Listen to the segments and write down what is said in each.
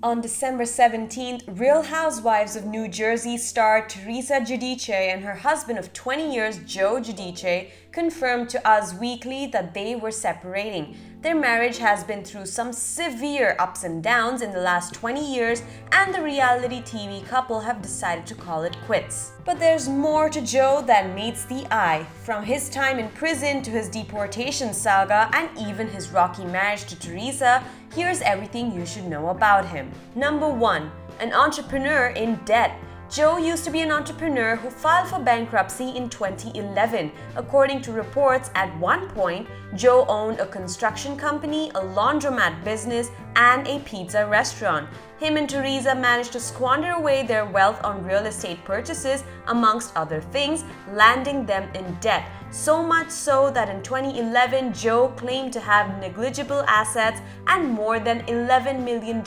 On December 17th, Real Housewives of New Jersey star Teresa Giudice and her husband of 20 years, Joe Giudice, confirmed to Us Weekly that they were separating. Their marriage has been through some severe ups and downs in the last 20 years, and the reality TV couple have decided to call it quits. But there's more to Joe than meets the eye. From his time in prison to his deportation saga and even his rocky marriage to Teresa, here's everything you should know about him. Number 1. An entrepreneur in debt. Joe used to be an entrepreneur who filed for bankruptcy in 2011. According to reports, at one point, Joe owned a construction company, a laundromat business, and a pizza restaurant. Him and Teresa managed to squander away their wealth on real estate purchases, amongst other things, landing them in debt. So much so that in 2011, Joe claimed to have negligible assets and more than $11 million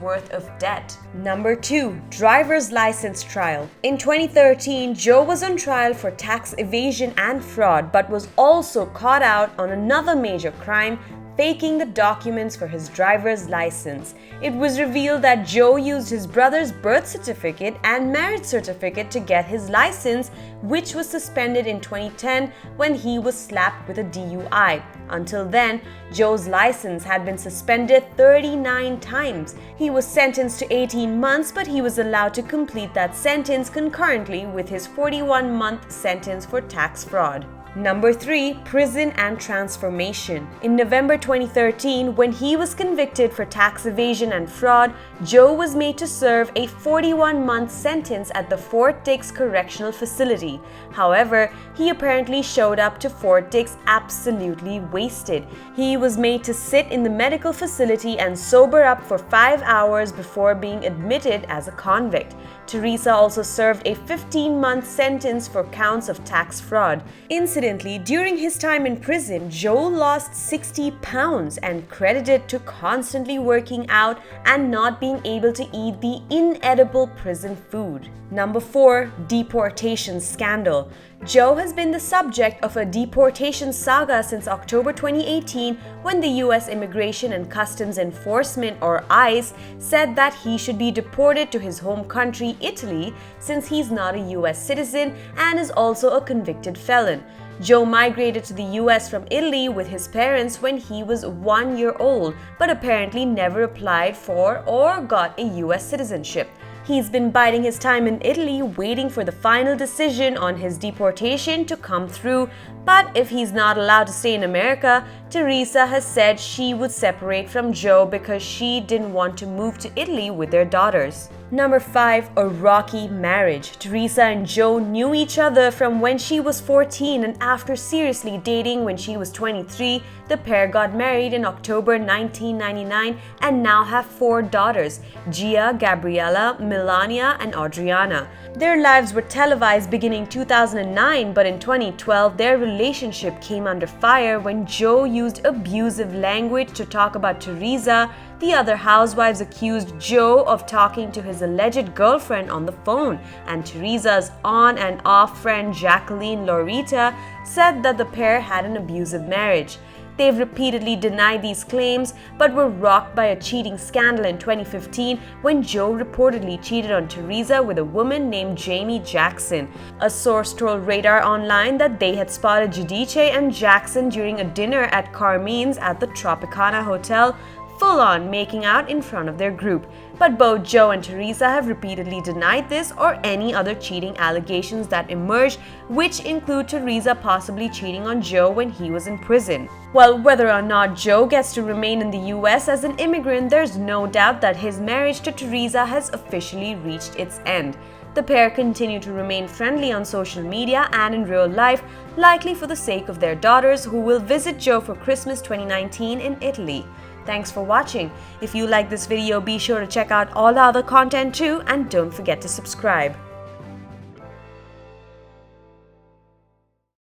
worth of debt. Number 2. Driver's license trial. In 2013, Joe was on trial for tax evasion and fraud, but was also caught out on another major crime, faking the documents for his driver's license. It was revealed that Joe used his brother's birth certificate and marriage certificate to get his license, which was suspended in 2010 when he was slapped with a DUI. Until then, Joe's license had been suspended 39 times. He was sentenced to 18 months, but he was allowed to complete that sentence concurrently with his 41-month sentence for tax fraud. Number 3. Prison and transformation. In November 2013, when he was convicted for tax evasion and fraud, Joe was made to serve a 41-month sentence at the Fort Dix Correctional Facility. However, he apparently showed up to Fort Dix absolutely wasted. He was made to sit in the medical facility and sober up for 5 hours before being admitted as a convict. Teresa also served a 15-month sentence for counts of tax fraud. Incidentally, during his time in prison, Joe lost 60 pounds and credited to constantly working out and not being able to eat the inedible prison food. Number 4. Deportation scandal. Joe has been the subject of a deportation saga since October 2018 when the U.S. Immigration and Customs Enforcement, or ICE, said that he should be deported to his home country, Italy, since he's not a U.S. citizen and is also a convicted felon. Joe migrated to the US from Italy with his parents when he was 1 year old, but apparently never applied for or got a US citizenship. He's been biding his time in Italy, waiting for the final decision on his deportation to come through. But if he's not allowed to stay in America, Teresa has said she would separate from Joe because she didn't want to move to Italy with their daughters. Number 5. A rocky marriage. Teresa and Joe knew each other from when she was 14, and after seriously dating when she was 23, the pair got married in October 1999 and now have 4 daughters: Gia, Gabriella, Melania, and Adriana. Their lives were televised beginning 2009, but in 2012, their relationship came under fire when Joe used abusive language to talk about Teresa. The other housewives accused Joe of talking to his alleged girlfriend on the phone, and Teresa's on and off friend Jacqueline Loretta said that the pair had an abusive marriage. They've repeatedly denied these claims, but were rocked by a cheating scandal in 2015 when Joe reportedly cheated on Teresa with a woman named Jamie Jackson. A source told Radar Online that they had spotted Giudice and Jackson during a dinner at Carmine's at the Tropicana Hotel, full-on making out in front of their group. But both Joe and Teresa have repeatedly denied this or any other cheating allegations that emerged, which include Teresa possibly cheating on Joe when he was in prison. Well, whether or not Joe gets to remain in the US as an immigrant, there's no doubt that his marriage to Teresa has officially reached its end. The pair continue to remain friendly on social media and in real life, likely for the sake of their daughters, who will visit Joe for Christmas 2019 in Italy. Thanks for watching. If you like this video, be sure to check out all the other content too, and don't forget to subscribe.